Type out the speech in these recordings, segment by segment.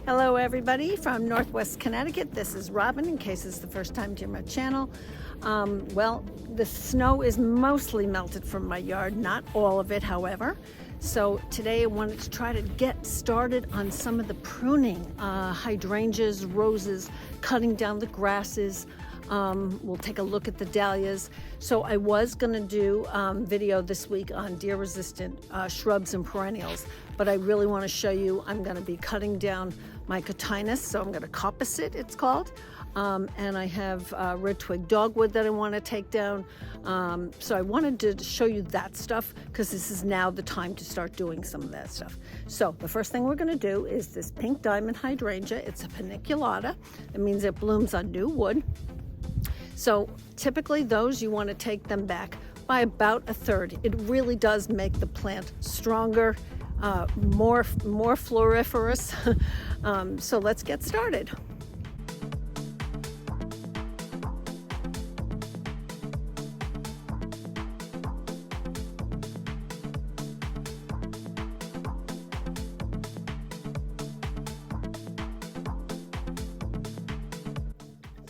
Hello everybody from Northwest Connecticut. This is Robin, in case it's the first time to my channel. Well, the snow is mostly melted from my yard, not all of it, however. So today I wanted to try to get started on some of the pruning, hydrangeas, roses, cutting down the grasses. We'll take a look at the dahlias. So I was going to do video this week on deer resistant shrubs and perennials, but I really want to show you, I'm going to be cutting down my cotinus, so I'm going to coppice it, it's called. And I have red twig dogwood that I want to take down. So I wanted to show you that stuff because this is now the time to start doing some of that stuff. So the first thing we're going to do is this pink diamond hydrangea. It's a paniculata. It means it blooms on new wood. So typically those, you want to take them back by about a third. It really does make the plant stronger, more floriferous. So let's get started.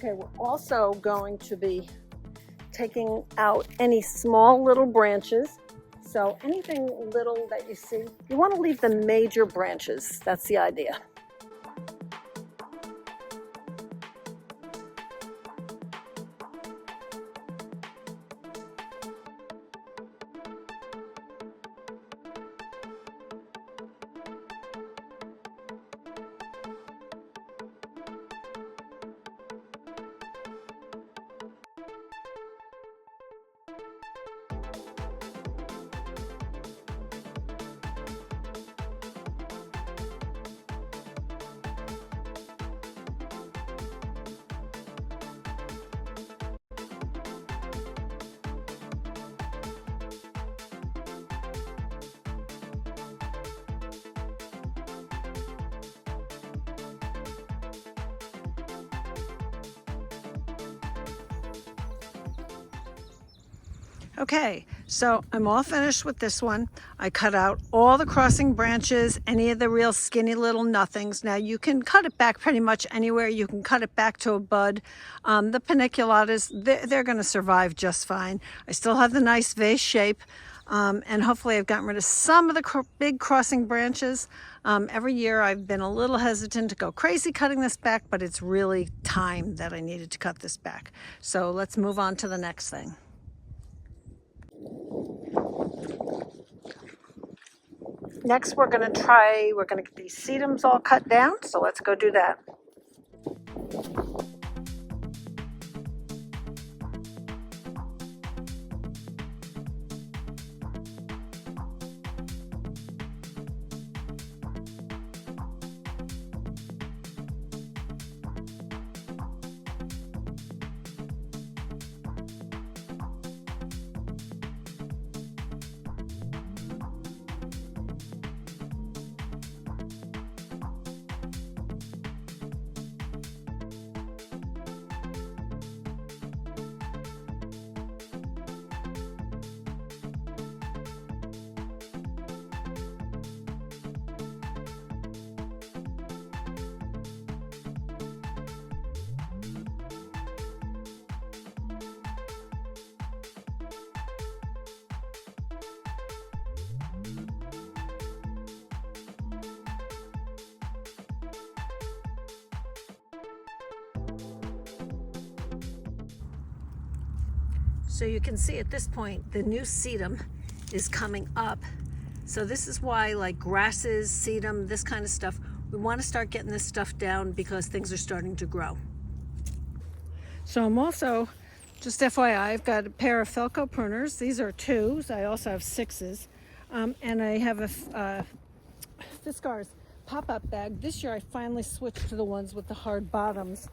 Okay, we're also going to be taking out any small little branches. So anything little that you see, you want to leave the major branches. That's the idea. Okay, so I'm all finished with this one. I cut out all the crossing branches, any of the real skinny little nothings. Now you can cut it back pretty much anywhere. You can cut it back to a bud. The paniculatas, they're going to survive just fine. I still have the nice vase shape, and hopefully I've gotten rid of some of the big crossing branches. Every year I've been a little hesitant to go crazy cutting this back, but it's really time that I needed to cut this back. So let's move on to the next thing. Next, we're going to get these sedums all cut down, so let's go do that. So you can see at this point, the new sedum is coming up. So this is why, like grasses, sedum, this kind of stuff, we want to start getting this stuff down because things are starting to grow. So I'm also, just FYI, I've got a pair of Felco pruners. These are 2s. I also have 6s. And I have a Fiskars pop-up bag. This year I finally switched to the ones with the hard bottoms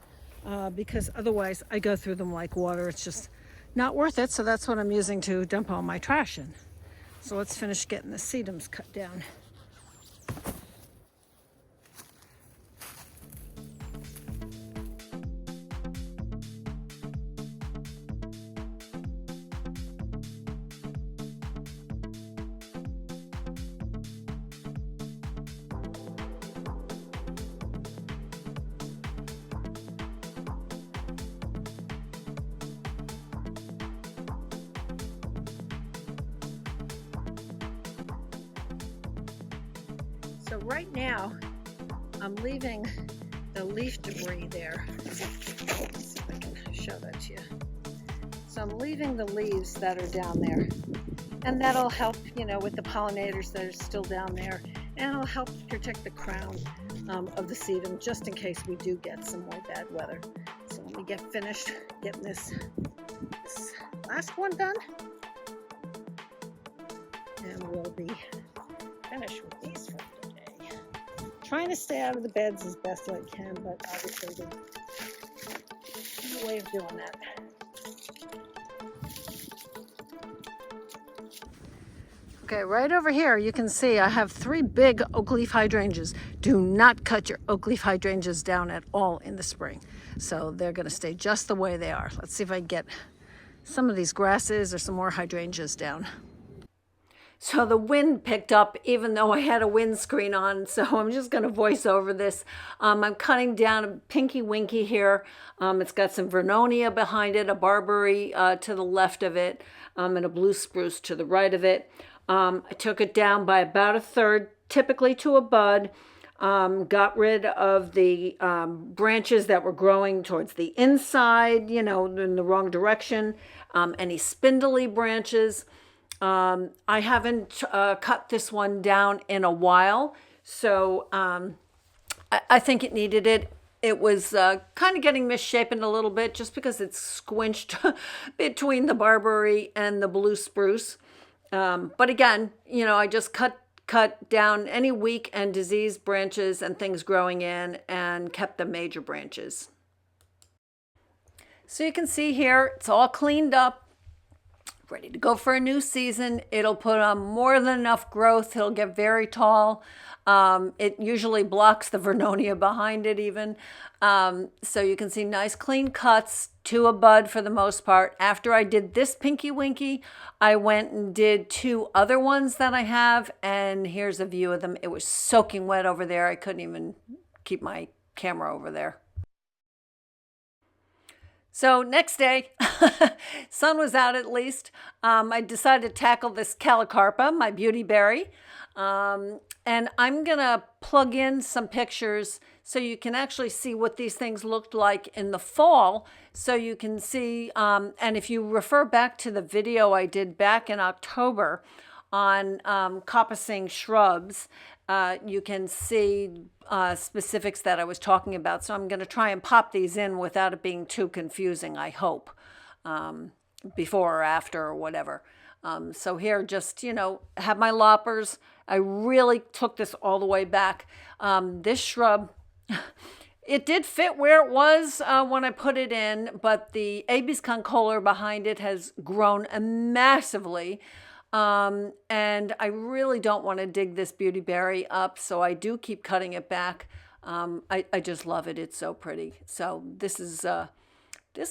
because otherwise I go through them like water. It's just not worth it, so that's what I'm using to dump all my trash in. So let's finish getting the sedums cut down. So right now, I'm leaving the leaf debris there. Let's see if I can show that to you. So I'm leaving the leaves that are down there. And that'll help, with the pollinators that are still down there. And it'll help protect the crown of the sedum, just in case we do get some more bad weather. So let me get finished getting this last one done. And we'll be finished with these for today. Trying to stay out of the beds as best I can, but obviously there's a way of doing that. Okay, right over here you can see I have 3 big oak leaf hydrangeas. Do not cut your oak leaf hydrangeas down at all in the spring. So they're going to stay just the way they are. Let's see if I can get some of these grasses or some more hydrangeas down. So the wind picked up even though I had a windscreen on, so I'm just going to voice over this. I'm cutting down a pinky winky here. It's got some vernonia behind it, a barberry to the left of it, and a blue spruce to the right of it. I took it down by about 1/3, typically to a bud. Got rid of the branches that were growing towards the inside, in the wrong direction. Any spindly branches. I haven't cut this one down in a while, so I think it needed it. It was kind of getting misshapen a little bit just because it's squinched between the barberry and the blue spruce. But again, I just cut down any weak and diseased branches and things growing in and kept the major branches. So you can see here, it's all cleaned up, ready to go for a new season. It'll put on more than enough growth. It'll get very tall. It usually blocks the vernonia behind it even. So you can see nice clean cuts to a bud for the most part. After I did this pinky winky, I went and did 2 other ones that I have, and here's a view of them. It was soaking wet over there. I couldn't even keep my camera over there. So next day, sun was out at least. I decided to tackle this calicarpa, my beautyberry. And I'm going to plug in some pictures so you can actually see what these things looked like in the fall. So you can see, and if you refer back to the video I did back in October on coppicing shrubs, you can see specifics that I was talking about. So I'm going to try and pop these in without it being too confusing, I hope, before or after or whatever. So here, just, have my loppers. I really took this all the way back. This shrub, it did fit where it was when I put it in, but the Abies concolor behind it has grown massively. And I really don't want to dig this beautyberry up, so I do keep cutting it back. I just love it. It's so pretty. So this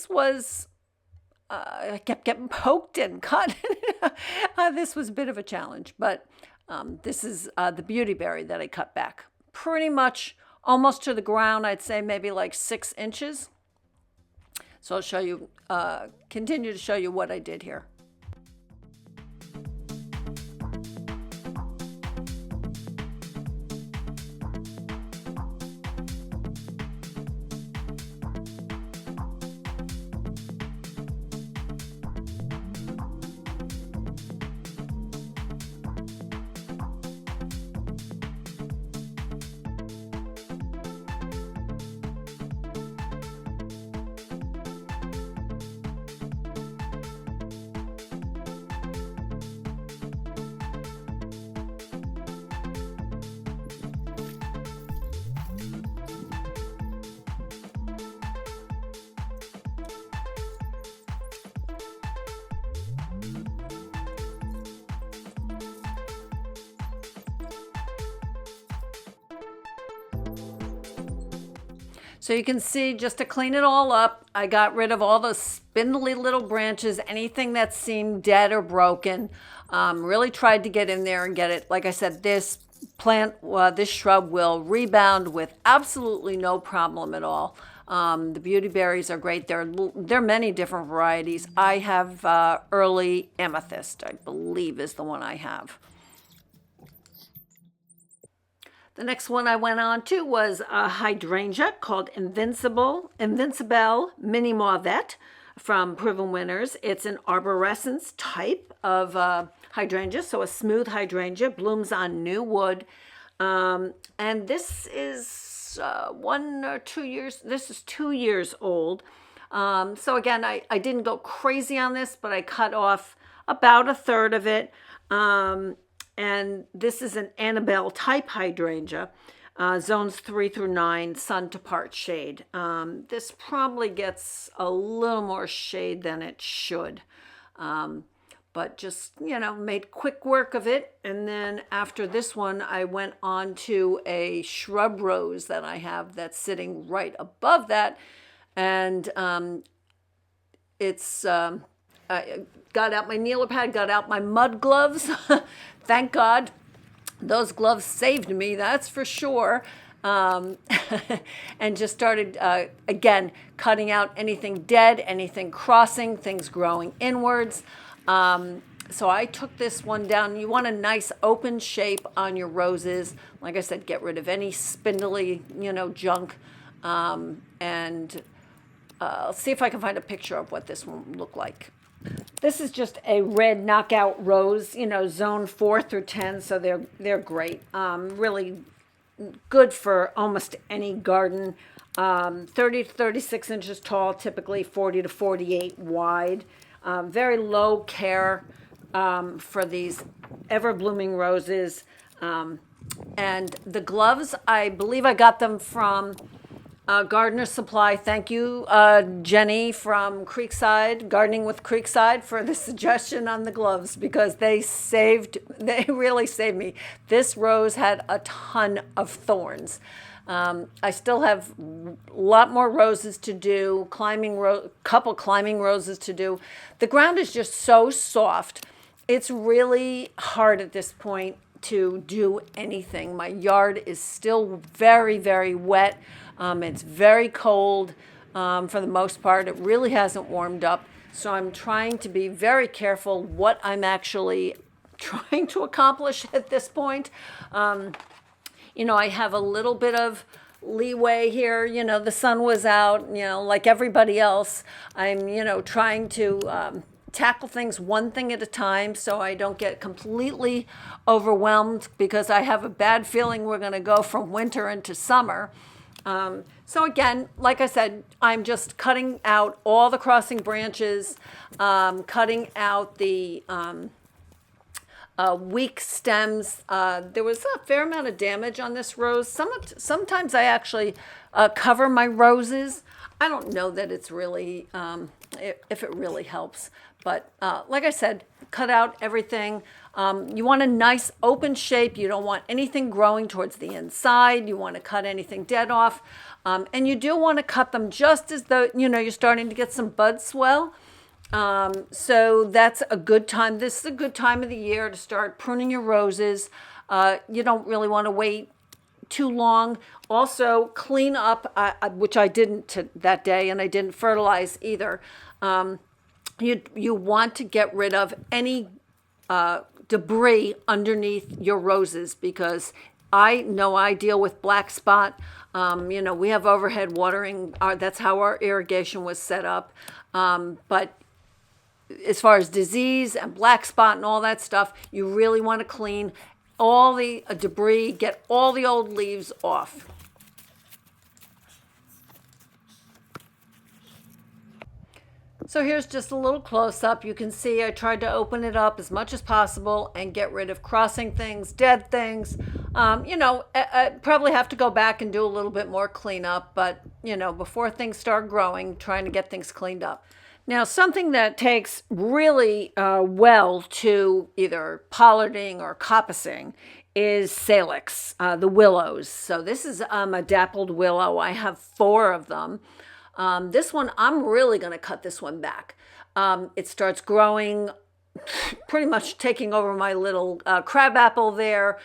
was, I kept getting poked and cut. This was a bit of a challenge, but this is the beautyberry that I cut back. Pretty much almost to the ground, I'd say maybe like 6 inches. So I'll show you, continue to show you what I did here. So you can see, just to clean it all up, I got rid of all those spindly little branches, anything that seemed dead or broken. Really tried to get in there and get it. Like I said, this plant, this shrub will rebound with absolutely no problem at all. The beautyberries are great. There are many different varieties. I have early amethyst, I believe is the one I have. The next one I went on to was a hydrangea called Invincible Mini Mauvette from Proven Winners. It's an arborescence type of hydrangea, so a smooth hydrangea, blooms on new wood. And this is 1 or 2 years, this is 2 years old. So again, I didn't go crazy on this, but I cut off about a third of it. And this is an Annabelle type hydrangea, zones 3 through 9, sun to part shade. This probably gets a little more shade than it should. But just, made quick work of it. And then after this one, I went on to a shrub rose that I have that's sitting right above that. And I got out my kneeler pad, got out my mud gloves. Thank God. Those gloves saved me, that's for sure. And just started, again, cutting out anything dead, anything crossing, things growing inwards. So I took this one down. You want a nice open shape on your roses. Like I said, get rid of any spindly, junk. And I'll see if I can find a picture of what this one looked like. This is just a red knockout rose, zone 4 through 10, so they're great. Really good for almost any garden. 30 to 36 inches tall, typically 40 to 48 wide. Very low care for these ever-blooming roses. And the gloves, I believe I got them from Gardener Supply. Thank you, Jenny from Creekside, Gardening with Creekside, for the suggestion on the gloves, because they really saved me. This rose had a ton of thorns. I still have a lot more roses to do, couple climbing roses to do. The ground is just so soft. It's really hard at this point to do anything. My yard is still very, very wet. It's very cold for the most part. It really hasn't warmed up. So I'm trying to be very careful what I'm actually trying to accomplish at this point. I have a little bit of leeway here. The sun was out, like everybody else. I'm, trying to tackle things one thing at a time so I don't get completely overwhelmed, because I have a bad feeling we're going to go from winter into summer. So again, like I said, I'm just cutting out all the crossing branches, cutting out the weak stems. There was a fair amount of damage on this rose. Sometimes I actually cover my roses. I don't know that it's really, if it really helps. But like I said, cut out everything. You want a nice open shape. You don't want anything growing towards the inside. You want to cut anything dead off. And you do want to cut them just as though, you're starting to get some bud swell. So that's a good time. This is a good time of the year to start pruning your roses. You don't really want to wait too long. Also, clean up, which I didn't that day, and I didn't fertilize either. You want to get rid of any debris underneath your roses, because I deal with black spot. We have overhead watering. That's how our irrigation was set up. But as far as disease and black spot and all that stuff, you really want to clean all the debris, get all the old leaves off. So here's just a little close-up. You can see I tried to open it up as much as possible and get rid of crossing things, dead things. I probably have to go back and do a little bit more cleanup, but, before things start growing, trying to get things cleaned up. Now, something that takes really well to either pollarding or coppicing is salix, the willows. So this is a dappled willow. I have 4 of them. This one, I'm really going to cut this one back. It starts growing, pretty much taking over my little crabapple there.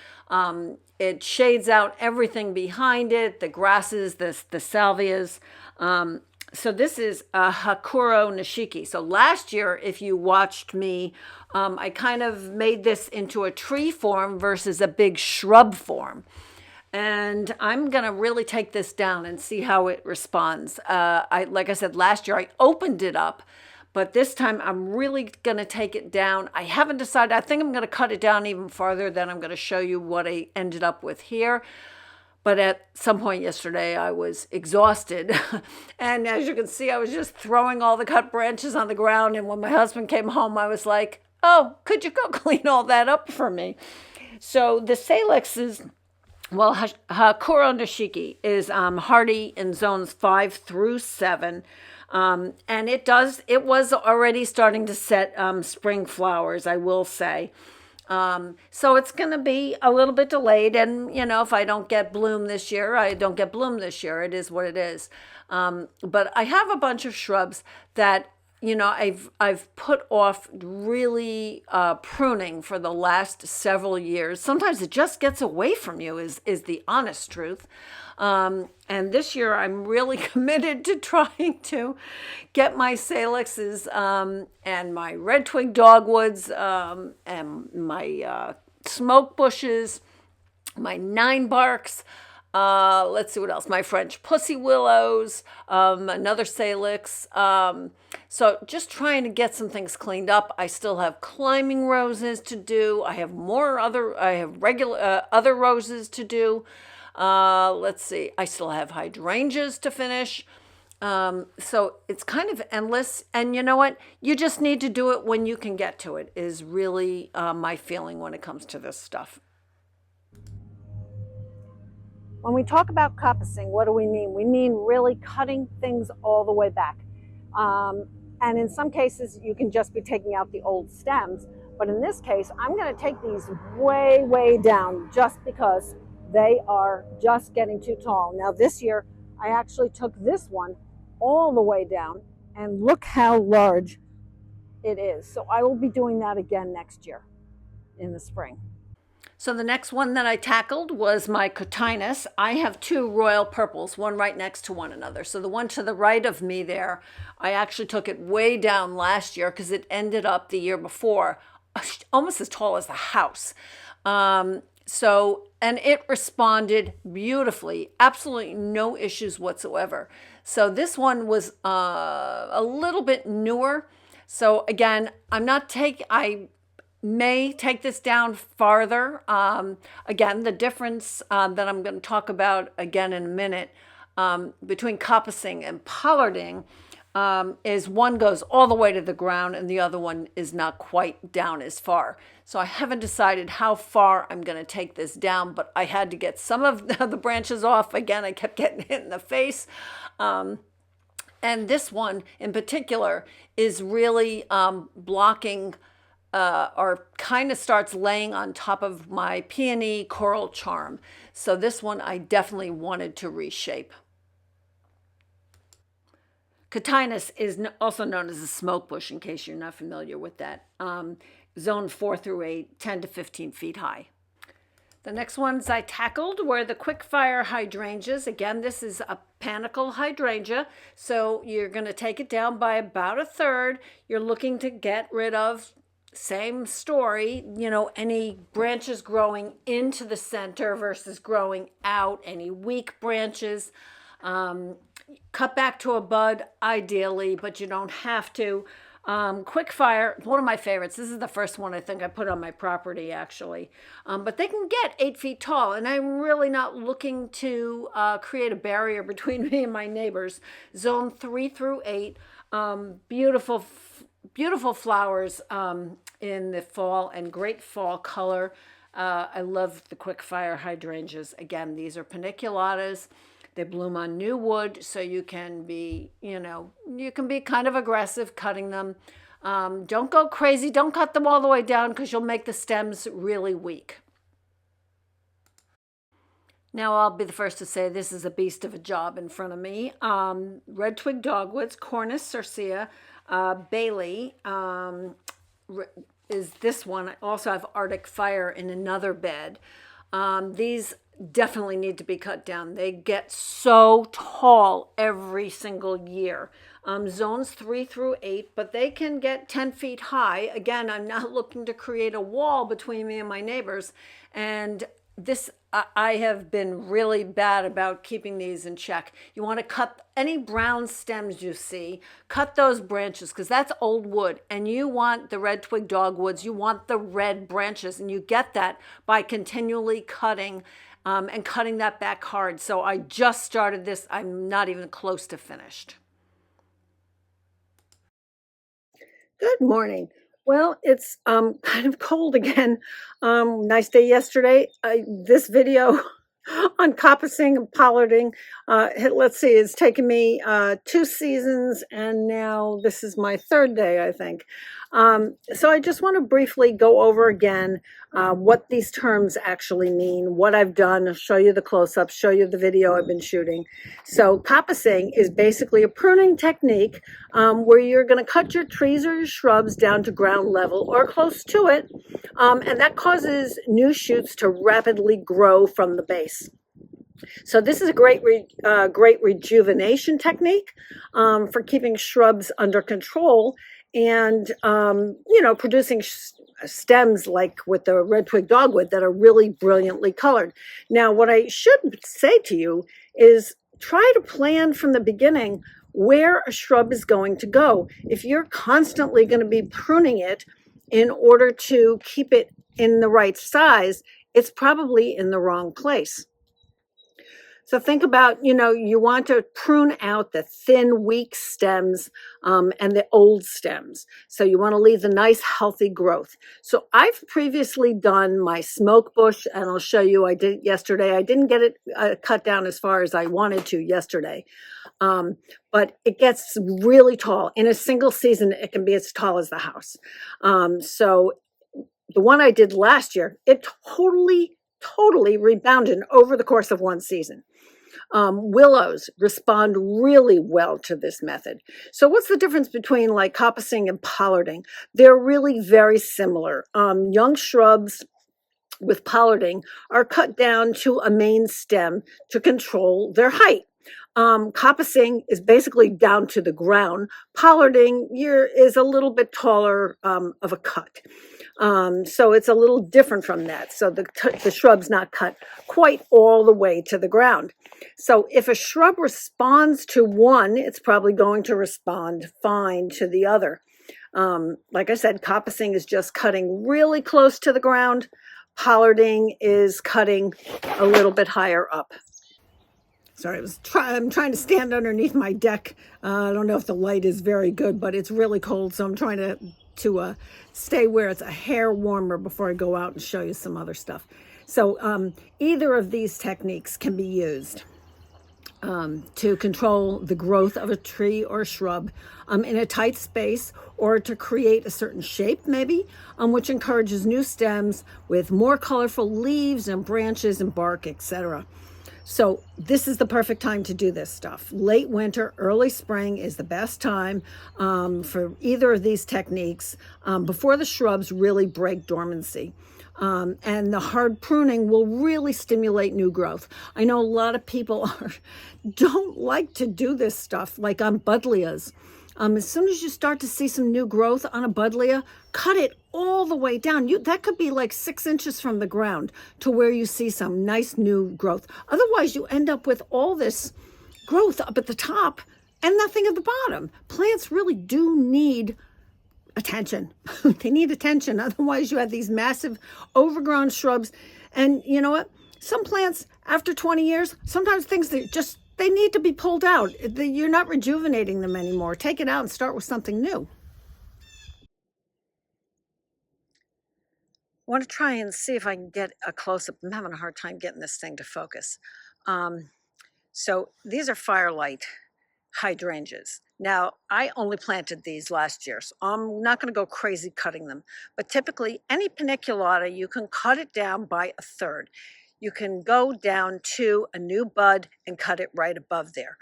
It shades out everything behind it, the grasses, the salvias. So this is a Hakuro Nishiki. So last year, if you watched me, I kind of made this into a tree form versus a big shrub form. And I'm going to really take this down and see how it responds. Like I said, last year I opened it up, but this time I'm really going to take it down. I haven't decided. I think I'm going to cut it down even farther. Then I'm going to show you what I ended up with here. But at some point yesterday, I was exhausted. And as you can see, I was just throwing all the cut branches on the ground. And when my husband came home, I was like, oh, could you go clean all that up for me? So the Salix is, well, Hakuro Nishiki is hardy in zones 5 through 7. And it was already starting to set spring flowers, I will say. So it's going to be a little bit delayed. And, if I don't get bloom this year, I don't get bloom this year. It is what it is. But I have a bunch of shrubs that, I've put off really pruning for the last several years. Sometimes it just gets away from you is the honest truth. And this year I'm really committed to trying to get my salixes and my red twig dogwoods and my smoke bushes, my 9 barks. Let's see what else. My French pussy willows, another salix. So just trying to get some things cleaned up. I still have climbing roses to do. I have regular other roses to do. Let's see. I still have hydrangeas to finish. So it's kind of endless. And you know what? You just need to do it when you can get to it, is really my feeling when it comes to this stuff. When we talk about coppicing, what do we mean? We mean really cutting things all the way back. And in some cases, you can just be taking out the old stems. But in this case, I'm going to take these way, way down just because they are just getting too tall. Now this year, I actually took this one all the way down, and look how large it is. So I will be doing that again next year in the spring. So the next one that I tackled was my Coppice. I have 2 royal purples, one right next to one another. So the one to the right of me there, I actually took it way down last year because it ended up the year before almost as tall as the house. And it responded beautifully, absolutely no issues whatsoever. So this one was a little bit newer. So again, I may take this down farther. Again, the difference that I'm going to talk about again in a minute between coppicing and pollarding is one goes all the way to the ground and the other one is not quite down as far. So I haven't decided how far I'm going to take this down, but I had to get some of the branches off. Again, I kept getting hit in the face. And this one in particular is really blocking or kind of starts laying on top of my peony coral charm. So this one I definitely wanted to reshape. Coppice is also known as a smoke bush, in case you're not familiar with that. Zone 4 through 8, 10 to 15 feet high. The next ones I tackled were the quickfire hydrangeas. Again, this is a panicle hydrangea, so you're going to take it down by about 1/3. You're looking to get rid of, same story, any branches growing into the center versus growing out, any weak branches. Cut back to a bud, ideally, but you don't have to. Quickfire, one of my favorites. This is the first one I think I put on my property, actually. But they can get 8 feet tall, and I'm really not looking to create a barrier between me and my neighbors. Zone 3 through 8, beautiful flowers in the fall and great fall color. I love the quickfire hydrangeas. Again, these are paniculatas. They bloom on new wood, so you can be, kind of aggressive cutting them. Don't go crazy. Don't cut them all the way down because you'll make the stems really weak. Now I'll be the first to say this is a beast of a job in front of me. Red twig dogwoods, Cornus cercea, Bailey is this one. I also have Arctic Fire in another bed. These definitely need to be cut down. They get so tall every single year. Zones 3 through 8, but they can get 10 feet high. Again, I'm not looking to create a wall between me and my neighbors. And this I have been really bad about keeping these in check. You want to cut any brown stems you see, cut those branches because that's old wood, and you want the red twig dogwoods, you want the red branches, and you get that by continually cutting and cutting that back hard. So I just started this. I'm not even close to finished. Good morning. Well, it's kind of cold again. Nice day yesterday. This video on coppicing and pollarding, let's see, it's taken me 2 seasons, and now this is my third day, I think. So I just want to briefly go over again what these terms actually mean, what I've done, show you the close-ups, show you the video I've been shooting. So coppicing is basically a pruning technique where you're going to cut your trees or your shrubs down to ground level or close to it, and that causes new shoots to rapidly grow from the base. So this is a great rejuvenation technique for keeping shrubs under control and producing stems like with the red twig dogwood that are really brilliantly colored. Now, what I should say to you is try to plan from the beginning where a shrub is going to go. If you're constantly going to be pruning it in order to keep it in the right size, it's probably in the wrong place. So think about, you want to prune out the thin, weak stems and the old stems. So you want to leave the nice, healthy growth. So I've previously done my smoke bush, and I'll show you, I did it yesterday. I didn't get it cut down as far as I wanted to yesterday. But it gets really tall. In a single season, it can be as tall as the house. So the one I did last year, it totally rebounded over the course of one season. Willows respond really well to this method. So what's the difference between like coppicing and pollarding? They're really very similar. Young shrubs with pollarding are cut down to a main stem to control their height. Coppicing is basically down to the ground. Pollarding is a little bit taller of a cut. So it's a little different from that. So the shrub's not cut quite all the way to the ground. So if a shrub responds to one, it's probably going to respond fine to the other. Like I said, coppicing is just cutting really close to the ground. Pollarding is cutting a little bit higher up. Sorry, I'm trying to stand underneath my deck. I don't know if the light is very good, but it's really cold, so I'm trying to stay where it's a hair warmer before I go out and show you some other stuff. So either of these techniques can be used to control the growth of a tree or shrub in a tight space, or to create a certain shape maybe, which encourages new stems with more colorful leaves and branches and bark, etc. So this is the perfect time to do this stuff. Late winter, early spring is the best time for either of these techniques before the shrubs really break dormancy. And the hard pruning will really stimulate new growth. I know a lot of people don't like to do this stuff, like on buddleias. As soon as you start to see some new growth on a buddleia, cut it all the way down. That could be like 6 inches from the ground to where you see some nice new growth. Otherwise, you end up with all this growth up at the top and nothing at the bottom. Plants really do need attention. They need attention. Otherwise, you have these massive overgrown shrubs. And you know what? Some plants, after 20 years, sometimes things they need to be pulled out. You're not rejuvenating them anymore. Take it out and start with something new. I want to try and see if I can get a close-up. I'm having a hard time getting this thing to focus. So these are firelight hydrangeas. Now, I only planted these last year, so I'm not going to go crazy cutting them. But typically, any paniculata, you can cut it down by a third. You can go down to a new bud and cut it right above there.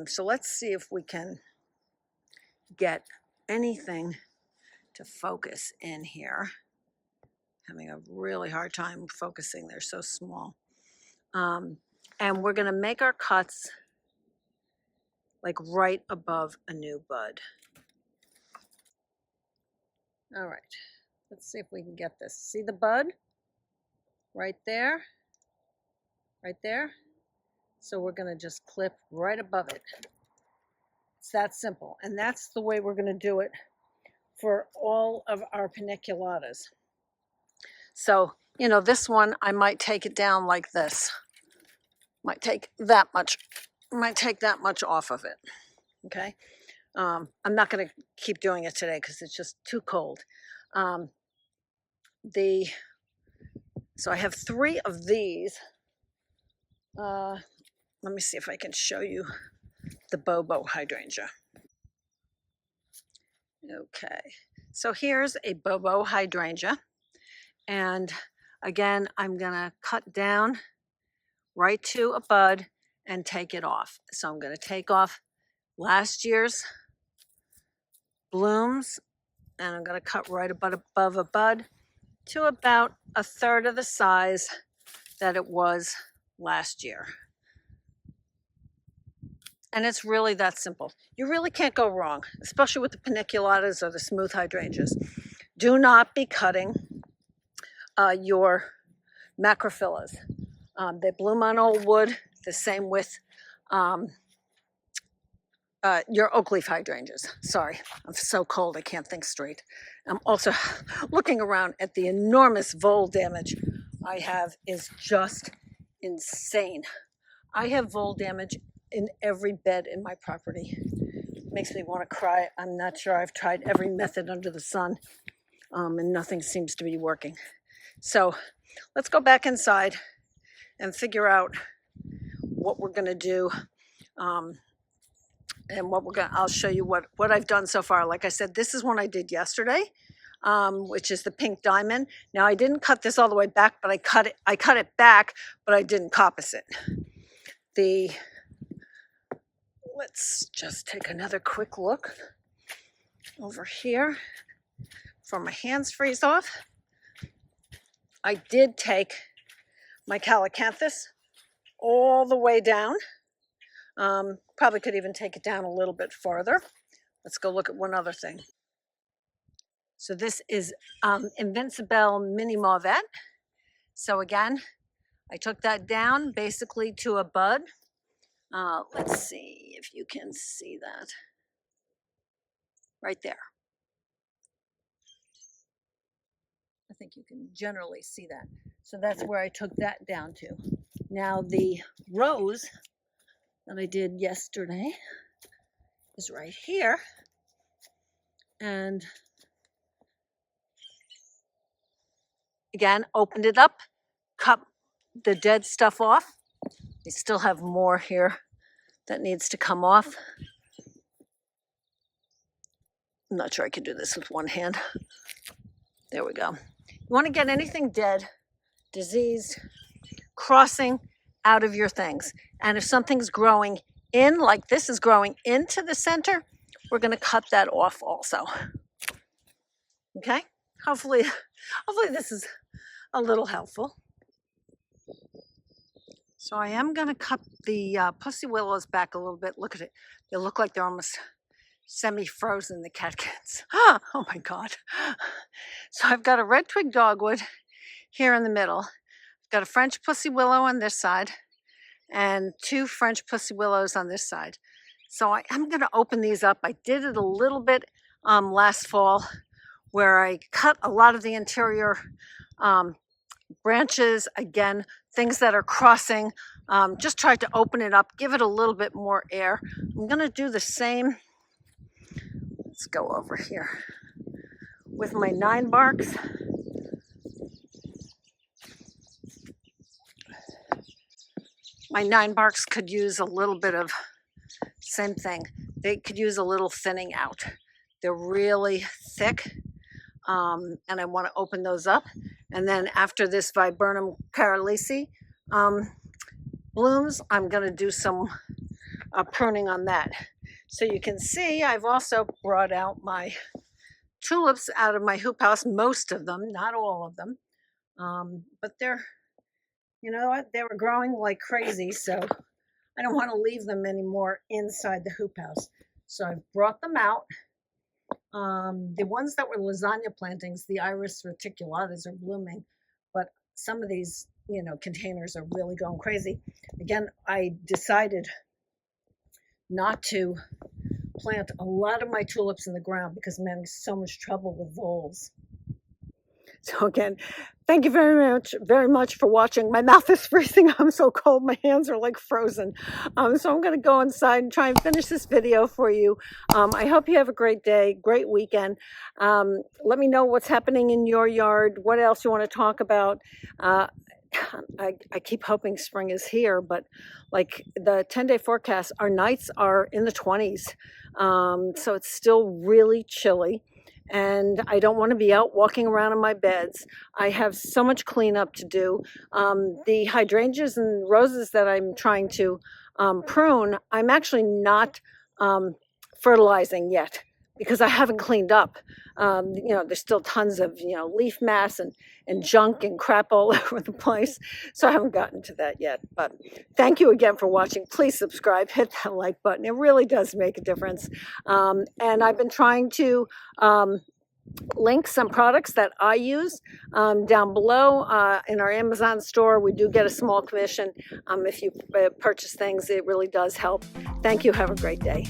So let's see if we can get anything to focus in here. Having a really hard time focusing. They're so small. And we're going to make our cuts like right above a new bud. All right, let's see if we can get this. See the bud right there? right there. So we're going to just clip right above it. It's that simple. And that's the way we're going to do it for all of our paniculatas. So, you know, this one, I might take it down like this. Might take that much off of it. Okay. I'm not going to keep doing it today because it's just too cold. So I have 3 of these. Let me see if I can show you the Bobo hydrangea. Okay, so here's a Bobo hydrangea. And again, I'm gonna cut down right to a bud and take it off. So I'm gonna take off last year's blooms and I'm gonna cut right above a bud to about 1/3 of the size that it was last year. And it's really that simple. You really can't go wrong, especially with the paniculatas or the smooth hydrangeas. Do not be cutting your macrophyllus. They bloom on old wood, the same with your oak leaf hydrangeas. Sorry, I'm so cold I can't think straight. I'm also looking around at the enormous vole damage I have is just insane. I have vole damage in every bed in my property. It makes me want to cry. I'm not sure. I've tried every method under the sun, and nothing seems to be working. So let's go back inside and figure out what we're going to do, and I'll show you what I've done so far. Like I said, this is one I did yesterday, which is the pink diamond. Now I didn't cut this all the way back, but I cut it back, but I didn't coppice it. Let's just take another quick look over here before my hands freeze off. I did take my calacanthus all the way down. Probably could even take it down a little bit farther. Let's go look at one other thing. So this is Invincible Mini Mauvette. So again, I took that down basically to a bud. Let's see if you can see that. Right there. I think you can generally see that. So that's where I took that down to. Now the rose that I did yesterday is right here. And again, opened it up, cut the dead stuff off. We still have more here that needs to come off. I'm not sure I can do this with one hand. There we go. You want to get anything dead, diseased, crossing out of your things. And if something's growing in, like this is growing into the center, we're going to cut that off also. Okay? Hopefully this is a little helpful. So I am going to cut the pussy willows back a little bit. Look at it. They look like they're almost semi-frozen, the catkins. Oh my God. So I've got a red twig dogwood here in the middle. I've got a French pussy willow on this side and 2 French pussy willows on this side. So I am going to open these up. I did it a little bit last fall where I cut a lot of the interior branches, again, things that are crossing, just tried to open it up, give it a little bit more air. I'm going to do the same. Let's go over here with my 9 barks. My 9 barks could use a little bit of, same thing. They could use a little thinning out. They're really thick, and I want to open those up. And then after this Viburnum carolinense blooms, I'm going to do some pruning on that. So you can see I've also brought out my tulips out of my hoop house, most of them, not all of them. But they're, you know what, they were growing like crazy, so I don't want to leave them anymore inside the hoop house. So I've brought them out. The ones that were lasagna plantings, the iris reticulatas are blooming, but some of these containers are really going crazy. Again, I decided not to plant a lot of my tulips in the ground because I'm having so much trouble with voles. So again, thank you very much for watching. My mouth is freezing. I'm so cold. My hands are like frozen. So I'm going to go inside and try and finish this video for you. I hope you have a great day, great weekend. Let me know what's happening in your yard, what else you want to talk about. I keep hoping spring is here, but like the 10-day forecast, our nights are in the 20s. So it's still really chilly. And I don't want to be out walking around in my beds. I have so much cleanup to do. The hydrangeas and roses that I'm trying to prune, I'm actually not fertilizing yet because I haven't cleaned up. There's still tons of, leaf mass and junk and crap all over the place. So I haven't gotten to that yet. But thank you again for watching. Please subscribe, hit that like button. It really does make a difference. And I've been trying to link some products that I use down below in our Amazon store. We do get a small commission. If you purchase things, it really does help. Thank you. Have a great day.